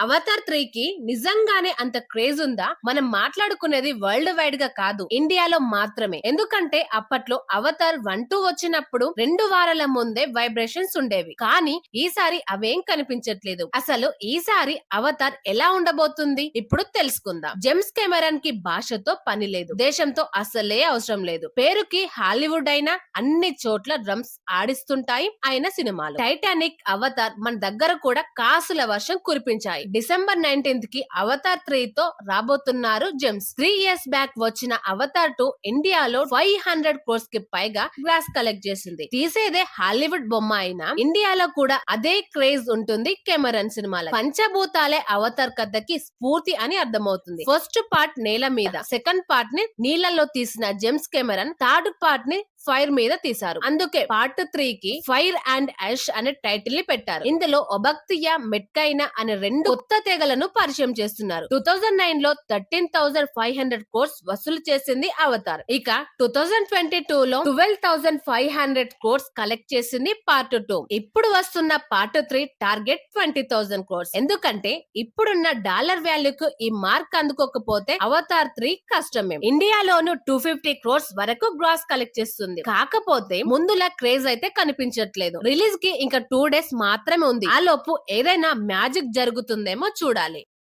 Avatar 3 కి నిజంగానే అంత క్రేజ్ ఉందా? మనం మాట్లాడుకునేది వరల్డ్ వైడ్ గా కాదు, ఇండియాలో మాత్రమే. ఎందుకంటే అప్పట్లో అవతార్ 1, 2 వచ్చినప్పుడు 2 వారాల ముందే వైబ్రేషన్స్ ఉండేవి. కానీ ఈసారి అవేం కనిపించట్లేదు. అసలు ఈసారి అవతార్ ఎలా ఉండబోతుంది ఇప్పుడు తెలుసుకుందాం. జేమ్స్ కెమెరాన్ కి భాషతో పని లేదు, దేశంతో అసలే అవసరం లేదు. పేరుకి హాలీవుడ్ అయినా అన్ని చోట్ల డ్రమ్స్ ఆడిస్తుంటాయి ఆయన సినిమాలు. టైటానిక్, అవతార్ మన దగ్గర కూడా కాసుల వర్షం కురిపించాయి. డిసెంబర్ 19th కి అవతార్ 3 తో రాబోతున్నారు జేమ్స్. 3 years బ్యాక్ వచ్చిన అవతార్ 2 ఇండియాలో 500 crores కి పైగా గ్రాస్ కలెక్ట్ చేసింది. తీసేదే హాలీవుడ్ బొమ్మ అయినా ఇండియాలో కూడా అదే క్రేజ్ ఉంటుంది కెమెరాన్ సినిమాల. పంచభూతాలే అవతార్ కథకి స్ఫూర్తి అని అర్థమవుతుంది. ఫస్ట్ పార్ట్ నేల మీద, సెకండ్ పార్ట్ ని నీళ్లలో తీసిన జేమ్స్ కెమెరాన్ థర్డ్ పార్ట్ ని ఫైర్ మీద తీశారు. అందుకే పార్ట్ 3 కి ఫైర్ అండ్ యాష్ అనే టైటిల్ ని పెట్టారు. ఇందులో ఒబక్తియా, మెట్కైనా అనే 2 కొత్త తెగలను పరిచయం చేస్తున్నారు. 2009 లో 13,500 crores వసూలు చేసింది అవతార్. ఇక 2022 లో 12,500 crores కలెక్ట్ చేసింది పార్ట్ 2. ఇప్పుడు వస్తున్న పార్ట్ 3 టార్గెట్ 20,000 crores. ఎందుకంటే ఇప్పుడున్న డాలర్ వాల్యూకు ఈ మార్క్ అందుకోకపోతే అవతార్ 3 కష్టమే. ఇండియాలోను 250 crores వరకు గ్రాస్ కలెక్ట్ చేస్తుంది. కాకపోతే ముందులా క్రేజ్ అయితే కనిపించట్లేదు. రిలీజ్ కి ఇంకా 2 days మాత్రమే ఉంది. ఆ లోపు ఏదైనా మ్యాజిక్ జరుగుతుందేమో చూడాలి.